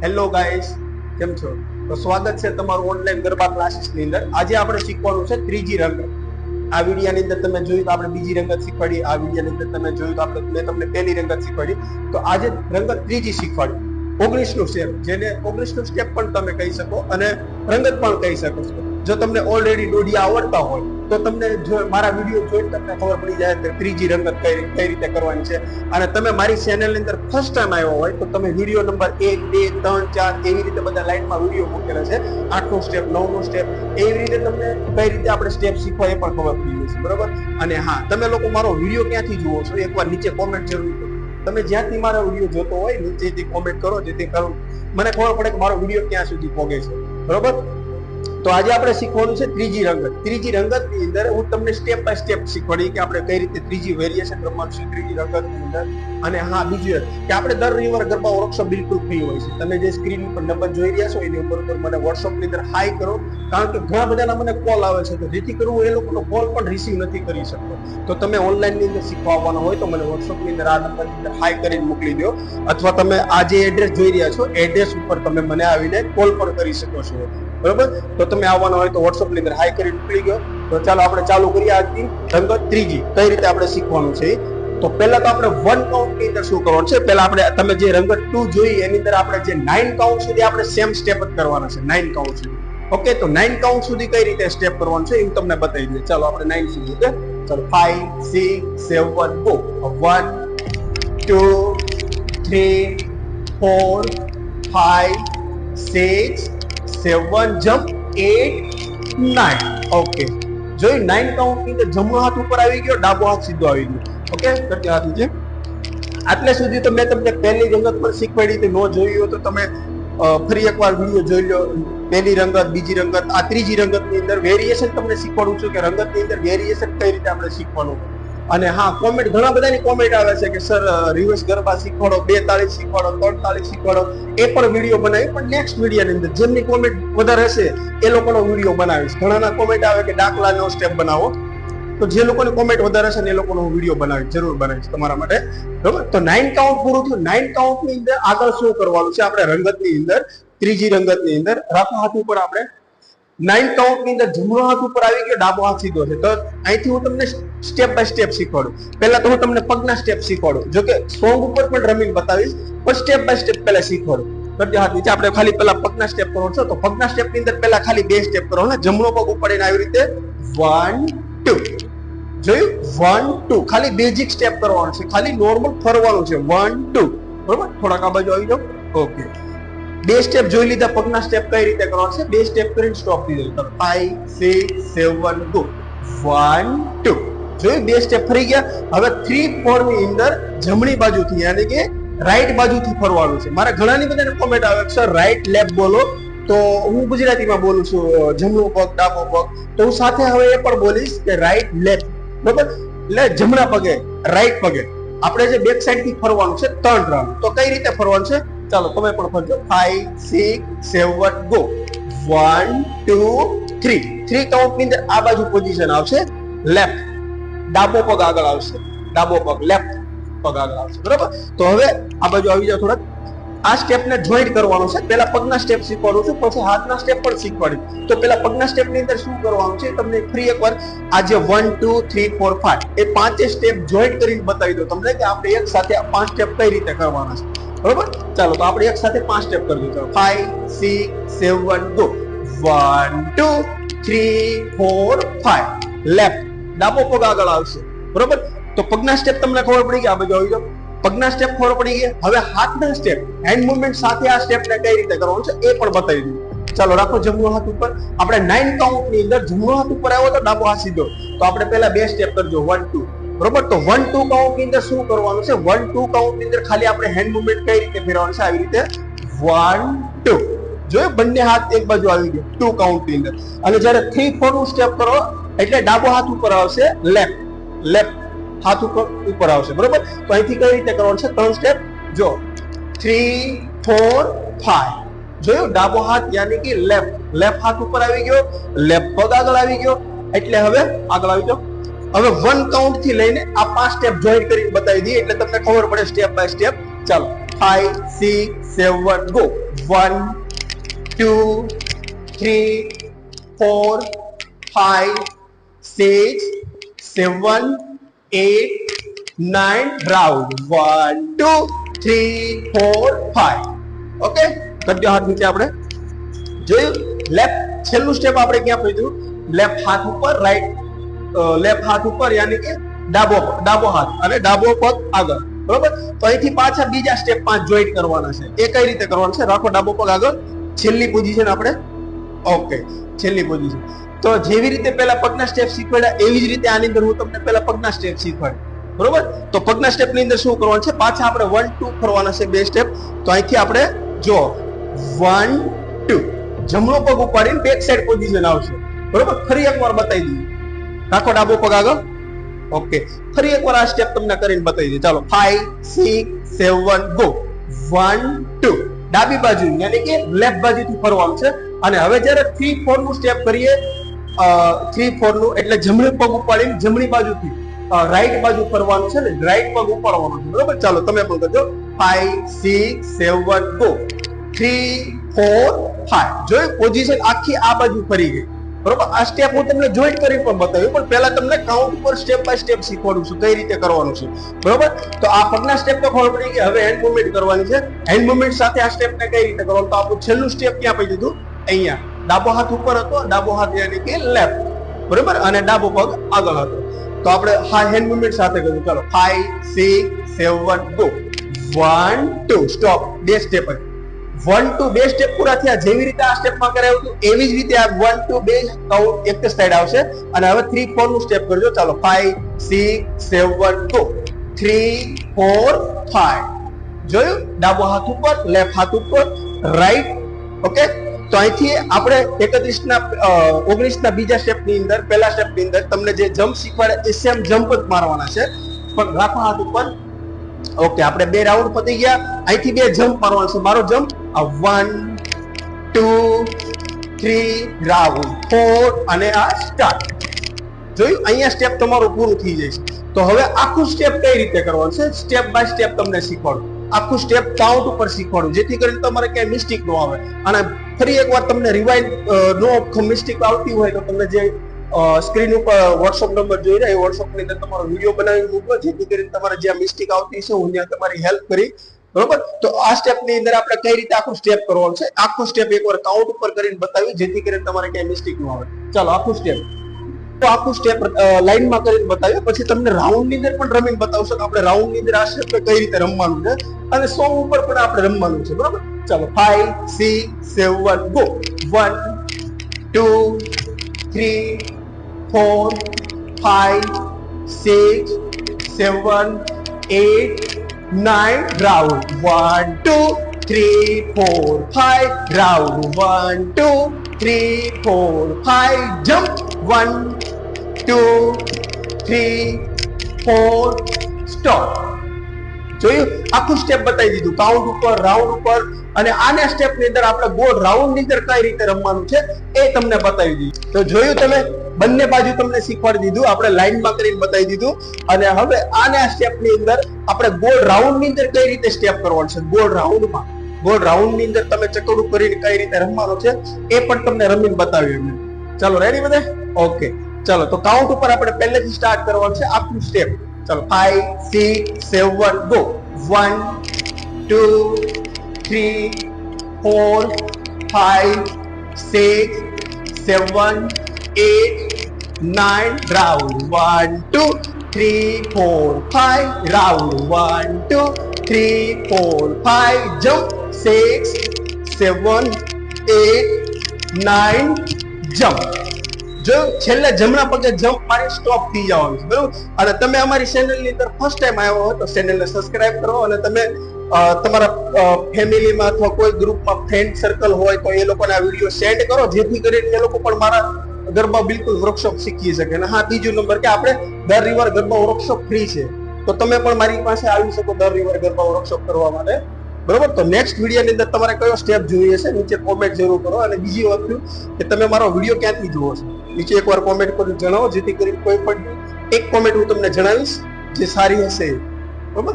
Hello guys, કેમ છો? તો સ્વાગત છે તમારું ઓનલાઈન ગરબા ક્લાસીસની અંદર. આજે આપણે શીખવાનું છે ત્રીજી રંગત. આ વિડીયોની અંદર તમે જોયું તો આપણે બીજી રંગત શીખવાડી, આ વિડીયોની અંદર તમે જોયું તો આપણે મેં તમને પહેલી રંગત શીખવાડી. તો આજે રંગત ત્રીજી શીખવાડી, 19નું સ્ટેપ, જેને 19નું સ્ટેપ પણ તમે કહી શકો અને રંગત પણ કહી શકો છો. જો તમને ઓલરેડી દોઢિયા આવડતા હોય તો તમને જો મારા વિડીયો જોઈને તમને ખબર પડી જાય કે ત્રીજી રંગત કઈ રીતે કરવાની છે. અને તમે મારી ચેનલની અંદર ફર્સ્ટ ટાઈમ આવ્યો હોય તો તમે વિડીયો નંબર 1, 2, 3, 4 એવી રીતે બધા લાઈનમાં વિડીયો મૂકેલા છે. 8નો સ્ટેપ, 9નો સ્ટેપ, એવી રીતે તમને કઈ રીતે આપણે સ્ટેપ શીખવા એ પણ ખબર પડી જશે, બરોબર? અને હા, તમે લોકો મારો વિડીયો ક્યાંથી જુઓ છો એકવાર નીચે કોમેન્ટ જરૂર કરો. તમે જ્યાંથી મારો વિડીયો જોતો હોય નીચેથી કોમેન્ટ કરો, જેથી મને ખબર પડે કે મારો વિડીયો ક્યાં સુધી પહોંચે છે, બરોબર? તો આજે આપણે શીખવાનું છે ત્રીજી રંગત. ત્રીજી રંગતની અંદર હું તમને સ્ટેપ બાય સ્ટેપ શીખવાડી કે આપણે કઈ રીતે ત્રીજી વેરિએશન રમવાનું છે ત્રીજી રંગતની અંદર. અને હા, બીજું કે આપણે દર રવિવારે ગરબા વર્કશોપ બિલકુલ ફ્રી હોય છે. તમે જે સ્ક્રીન ઉપર નંબર જોઈ રહ્યા છો એની ઉપર મને વોટ્સઅપની અંદર હાઈ કરો, કારણ કે ઘણા બધાના મને કોલ આવે છે, તો જેથી કરું એ લોકોનો કોલ પણ રિસીવ નથી કરી શકતો. તો તમે ઓનલાઈનની અંદર શીખવા આવવાના હોય તો મને વોટ્સઅપની અંદર આ નંબરની અંદર હાઈ કરીને મોકલી દો, અથવા તમે આ જે એડ્રેસ જોઈ રહ્યા છો એડ્રેસ ઉપર તમે મને આવીને કોલ પણ કરી શકો છો, બરોબર? તો તમે આવવાના હોય તો વોટ્સઅપની અંદર હાઈ કરીને મોકલી ગયો. તો ચાલો આપણે ચાલુ કરીએ આજની રંગત ત્રીજી, કઈ રીતે આપણે શીખવાનું છે. તો પહેલા તો આપણે 1 કાઉન્ટની અંદર શું કરવાનું છે, પહેલા આપણે તમે જે રંગત 2 જોઈ એની અંદર આપણે જે 9 કાઉન્ટ સુધી આપણે સેમ સ્ટેપ જ કરવાના છે, 9 કાઉન્ટ સુધી. ઓકે, તો 9 કાઉન્ટ સુધી કઈ રીતે સ્ટેપ કરવાનું છે એ હું તમને બતાવી દઉં. ચાલો આપણે 9 સુધી, ઓકે? ચાલો 5, 6, 7, ગો. 1, 2, 3, 4, 5, 6, 7, જમ્પ, 8, 9. ઓકે, જોઈ 9 કાઉન્ટ ની અંદર જમણો હાથ ઉપર આવી ગયો, ડાબો હાથ સીધો આવી ગયો. ઓકે, કેટલા હાથ છે? આટલે સુધી તો મેં તમને પહેલી રંગત પણ શીખવાડી હતી. ન જોઈ હોય તો તમે ફરી એકવાર વિડીયો જોઈ લો. પહેલી રંગત, બીજી રંગત, આ ત્રીજી રંગતની અંદર વેરિએશન તમને શીખવાડું છું કે રંગતની અંદર વેરિએશન કઈ રીતે આપણે શીખવાનું. અને હા, કોમેન્ટ, ઘણા બધાની કોમેન્ટ આવે છે કે સર રિવર્સ ગરબા શીખવાડો, 2 તાળી શીખવાડો, 3 તાળી શીખવાડો. એ પણ વિડીયો બનાવી, પણ નેક્સ્ટ વિડીયોની અંદર જેમની કોમેન્ટ વધારે હશે એ લોકોનો વિડીયો બનાવીશ. ઘણાના કોમેન્ટ આવે કે દાખલાનો સ્ટેપ બનાવો, તો જે લોકોની કોમેન્ટ વધારે છે ને એ લોકોનો વિડીયો બનાવીશ, જરૂર બનાવીશ તમારા માટે, બરોબર? તો 9 કાઉન્ટ પૂરું થયું. 9 કાઉન્ટની અંદર આગળ શું કરવાનું છે આપણે રંગતની અંદર, ત્રીજી રંગતની અંદર રાખો હાથ ઉપર. આપણે 9 કાઉન્ટની અંદર જમણો હાથ ઉપર આવી ગયો, ડાબો હાથ સીધો છે. તો અહીંથી હું તમને સ્ટેપ બાય સ્ટેપ શીખવાડું. પહેલા તો હું તમને પગના સ્ટેપ શીખવાડું, જો કે સોંગ ઉપર પણ રમીને બતાવીશ, પણ સ્ટેપ બાય સ્ટેપ પહેલા શીખવાડું. કરજો હાથ નીચે. આપણે ખાલી પહેલા પગના સ્ટેપ કરવાનો છે. તો પગના સ્ટેપની અંદર પહેલા ખાલી 2 સ્ટેપ કરવાના. જમણો પગ ઉપાડીને આવી રીતે 1, 2. જોયું? 1, 2. ખાલી બેઝિક સ્ટેપ કરવાનું છે, ખાલી નોર્મલ ફરવાનું છે. 1, 2, બરોબર? થોડાક આ બાજુ આવી જાઓ. ઓકે, 2 સ્ટેપ જોઈ લીધા. પગના સ્ટેપ કઈ રીતે કરવાના છે, 2 સ્ટેપ કરીને સ્ટોપ થઈ જાય. 5, 6, 7, ગો. 1, 2. જોયું? 2 સ્ટેપ ફરી ગયા. હવે 3, 4 ની અંદર જમણી બાજુથી, યાની કે રાઈટ બાજુથી ફરવાનું છે. મારા ઘણાની બધાને કોમેન્ટ આવે સર રાઈટ લેફ્ટ બોલો, તો હું ગુજરાતીમાં બોલું છું જમણો પગ ડાબો પગ, તો હું સાથે હવે એ પણ બોલીશ કે રાઈટ લેફ્ટ, બરોબર? એટલે જમણા પગે, રાઈટ પગે આપણે જે બેક સાઈડ થી ફરવાનું છે 3 રાઉન્ડ. તો કઈ રીતે ફરવાનું છે ચાલો તમે પણ ફરજો. 5, 6, 7, ગો. 1, 2, 3. 3 કાઉન્ટ ની અંદર આ બાજુ પોઝિશન આવશે લેફ્ટ, ડાબો પગ આગળ આવશે, ડાબો પગ લેફ્ટ પગ આગળ આવશે, બરોબર? તો હવે આ બાજુ આવી જાવ થોડાક. આ સ્ટેપને જોઈન્ટ કરવાનું છે. પહેલા પગના સ્ટેપ શીખવાડું છું, પછી હાથના સ્ટેપ પણ શીખવાડું. તો પહેલા પગના સ્ટેપની અંદર શું કરવાનું છે તમને ફ્રી એકવાર આ જે 1, 2, 3, 4, 5 એ 5 સ્ટેપ જોઈન્ટ કરીને બતાવી દો તમને કે આપણે એક સાથે આ 5 સ્ટેપ કઈ રીતે કરવાના છે, બરોબર? ચાલો તો આપણે એક સાથે 5 સ્ટેપ કરી દો. 5, 6, 7, ગો. 1, 2, 3, 4, 5. લેફ્ટ, ડાબો પગ આગળ આવશે, બરોબર? તો પગના સ્ટેપ તમને ખબર પડી ગયા. આ બાજુ આવી જાઓ. પગના સ્ટેપ ખબર પડી ગયા. હવે હાથના સ્ટેપ, હેન્ડ મુવમેન્ટ સાથે આ સ્ટેપને કઈ રીતે કરવાનું છે એ પણ બતાવી દઉં. ચાલો રાખો જમણો હાથ ઉપર. આપણે 9 કાઉન્ટ ની અંદર જમણો હાથ ઉપર આવ્યો તો ડાબો હાથ સીધો, તો આપણે પહેલા 2 સ્ટેપ કરજો. 1, 2, બરોબર? તો 1, 2 કાઉન્ટ ની અંદર શું કરવાનું છે, 1, 2 કાઉન્ટ ની અંદર ખાલી આપણે હેન્ડ મુવમેન્ટ કઈ રીતે ફેરવવાનું છે, આવી રીતે 1, 2. જોયું? બંને હાથ એક બાજુ આવી ગયો 2 કાઉન્ટ ની અંદર. અને જ્યારે 3, 4 નું સ્ટેપ કરો એટલે ડાબો હાથ ઉપર આવશે, લેફ્ટ, લેફ્ટ હાથ ઉપર આવશે, બરોબર? તો અહીંથી કઈ રીતે કરવાનું છે 3 સ્ટેપ. જો 3, 4, 5. જોયું? ડાબો હાથ યાની કે લેફ્ટ, લેફ્ટ હાથ ઉપર આવી ગયો, લેફ્ટ પગ આગળ આવી ગયો. એટલે હવે આગળ આવી જાઓ. હવે 1 કાઉન્ટ થી લઈને આ 5 સ્ટેપ જોઈન્ટ કરીને બતાવી દઈએ એટલે તમને ખબર પડે સ્ટેપ બાય સ્ટેપ. ચાલો 5 6 7 ગો 1 2 3 4 5 6 7 8 9 રાઉન્ડ 1 2 3 4 5 ઓકે કરી દો હાથ નીચે આપણે જોયું લેફ્ટ છેલ્લું સ્ટેપ આપણે ક્યાં પહોંચ્યું લેફ્ટ હાથ ઉપર રાઈટ લેફ્ટ હાથ ઉપર યાની કે ડાબો હાથ અને ડાબો પગ આગળ બરોબર તો અહીંથી પાછા બીજા સ્ટેપ 5 જોઈન્ટ કરવાના છે એ કઈ રીતે કરવાનું છે રાખો ડાબો પગ આગળ છેલ્લી પોઝિશન આપણે ઓકે છેલ્લી પોઝિશન તો જેવી રીતે પહેલા પગના સ્ટેપ શીખવાડ્યા એવી જ રીતે આની અંદર હું તમને પહેલા પગના સ્ટેપ શીખવાડ્યું બરોબર તો પગના સ્ટેપ ની અંદર શું કરવાનું છે પાછા આપણે 1 2 કરવાના છે બે સ્ટેપ તો અહીંથી આપણે જો 1 2 જમણો પગ ઉપાડીને બેક સાઈડ પોઝિશન આવશે બરોબર ફરી એકવાર બતાવી દઈએ રાખો ડાબો પગ આગળ ઓકે ફરી એકવાર આ સ્ટેપ તમને કરીને બતાવી દઈએ ચાલો 5 6 7 ગો 1 2 ડાબી બાજુ યાની કે લેફ્ટ બાજુથી ફરવાનું છે અને હવે જ્યારે 3 4 નું સ્ટેપ કરીએ 3 4 નું એટલે જમણી પગ ઉપાડીને જમણી બાજુથી રાઈટ બાજુ ફરવાનું છે ને રાઈટ પગ ઉપાડવાનું છે બરોબર ચાલો તમે પણ કરજો 5 6 7 ગો 3 4 5 જોઈ પોઝિશન આખી આ બાજુ ફરી ગઈ બરોબર આ સ્ટેપ હું તમને જોઈન્ટ કરી પણ બતાવ્યું પણ પહેલા તમને કાઉન્ટ ઉપર સ્ટેપ બાય સ્ટેપ શીખવાડું છું કઈ રીતે કરવાનું છે બરોબર તો આ પગના સ્ટેપ તો ખબર પડી ગઈ હવે હેન્ડ મૂવમેન્ટ કરવાની છે હેન્ડ મૂવમેન્ટ સાથે આ સ્ટેપ ને કઈ રીતે કરવાનું તો આપણું છેલ્લું સ્ટેપ ક્યાં પડી દીધું અહીંયા ડાબો હાથ ઉપર હતો ડાબો હાથ યાની કે લેફ્ટ બરોબર અને ડાબો પગ આગળ હતો તો આપણે હા હેન્ડ મૂવમેન્ટ સાથે કરીશું ચાલો 5 6 7 ગો 1 2 સ્ટોપ બે સ્ટેપ 1 2 બે સ્ટેપ પૂરા થયા જેવી રીતે આ સ્ટેપમાં કરાયું હતું એવી જ રીતે આ 1 2 બે એક જ સાઈડ આવશે અને હવે 3 4 નું સ્ટેપ કરજો ચાલો 5 6 7 ગો 3 4 5 જોયું ડાબો હાથ ઉપર લેફ્ટ હાથ ઉપર રાઈટ ઓકે તો અહીંથી આપણે 19 ના બીજા સ્ટેપ ની અંદર પહેલા સ્ટેપ ની અંદર તમને જે જમ્પ શીખવાડે એ સેમ જમ્પ જ મારવાના છે પણ રાખો હાથ ઉપર ઓકે આપણે બે રાઉન્ડ પતી ગયા અહીંથી બે જમ્પ મારવાના છે મારો જમ્પ આ 1 2 3 રાઉન્ડ 4 અને આ સ્ટાર્ટ જોયું અહીંયા સ્ટેપ તમારું પૂરું થઈ જશે તો હવે આખું સ્ટેપ કઈ રીતે કરવાનું છે સ્ટેપ બાય સ્ટેપ તમને શીખવાડું આખું સ્ટેપ કાઉન્ટ ઉપર શીખવાડું જેથી કરીને તમારે ક્યાંય મિસ્ટેક ન આવે અને ફરી એકવાર તમને રિવાઇન્ડ નો મિસ્ટેક આવતી હોય તો તમને જે સ્ક્રીન ઉપર વોટ્સઅપ નંબર જોઈ રહ્યા એ વોટ્સઅપ ની અંદર તમારો વિડીયો બનાવી મૂકો જેથી કરીને તમારે જ્યાં મિસ્ટેક આવતી છે હું ત્યાં તમારી હેલ્પ કરી બરોબર તો આ સ્ટેપ ની અંદર આપણે કઈ રીતે આખું સ્ટેપ કરવાનું છે આખું સ્ટેપ એકવાર કાઉન્ટ ઉપર કરીને બતાવી જેથી કરીને તમારે ક્યાંય મિસ્ટેક ન આવે ચાલો આખું સ્ટેપ તો આખું સ્ટેપ લાઈનમાં કરીને બતાવ્યું પછી તમને રાઉન્ડ ની અંદર પણ રમીને બતાવશો કે આપણે રાઉન્ડ ની અંદર આ સ્ટેપ કઈ રીતે રમવાનું છે અને સોંગ ઉપર પણ આપણે રમવાનું છે બરોબર ચાલો 5 6 7 go 1 2 3 4 5 6 7 8 9 round 1 2 3 4 5 round 1 2 3 4 5 jump 1 2 3 4 stop જોયું આખું સ્ટેપ બતાવી દીધું કાઉન્ટ ઉપર રાઉન્ડ ઉપર અને આના સ્ટેપ ની અંદર આપણે ગોળ રાઉન્ડ ની અંદર કઈ રીતે રમવાનું છે એ તમને બતાવી દીધું તો જોયું તમે બંને બાજુ તમને શીખવાડી દીધું આપણે લાઈનમાં કરીને બતાવી દીધું અને હવે આના સ્ટેપ ની અંદર આપણે ગોળ રાઉન્ડ ની અંદર કઈ રીતે સ્ટેપ કરવાનું છે ગોળ રાઉન્ડ ની અંદર તમે ચકડું કરીને કઈ રીતે રમવાનું છે એ પણ તમને રમીને બતાવ્યું એમને ચાલો રેડી બધા ઓકે ચાલો તો કાઉન્ટ ઉપર આપણે પહેલેથી સ્ટાર્ટ કરવાનું છે આખું સ્ટેપ ચાલો 5 6 7 go 1 2 3 4 5 6 7 8 9 round 1 2 3 4 5 round 1 2 3 4 5 jump 6 7 8 9 jump જો છેલ્લે જમણા પગે જમ્પ મારી સ્ટોપ થઈ જવાનું છે બરોબર અને તમે અમારી ચેનલ ની અંદર ફર્સ્ટ ટાઈમ આવ્યો હોય તો ચેનલને સબસ્ક્રાઇબ કરો અને તમે તમારા ફેમિલીમાં અથવા કોઈ ગ્રુપમાં ફ્રેન્ડ સર્કલ હોય તો એ લોકોને આ વિડીયો સેન્ડ કરો જેથી કરીને એ લોકો પણ મારા ગરબા બિલકુલ વર્કશોપ શીખી શકે અને હા બીજો નંબર કે આપણે દર રવિવાર ગરબા વર્કશોપ ફ્રી છે તો તમે પણ મારી પાસે આવી શકો દર રવિવાર ગરબા વર્કશોપ કરવા માટે બરોબર તો નેક્સ્ટ વિડીયો ની અંદર તમારે કયો સ્ટેપ જોઈએ છે નીચે કોમેન્ટ જરૂર કરો અને બીજી વસ્તુ કે તમે મારો વિડીયો ક્યાંથી જુઓ છો નીચે એકવાર કોમેન્ટ કરી જણાવો જેથી કરીને કોઈ પણ એક કોમેન્ટ હું તમને જણાવીશ જે સારી હશે બરોબર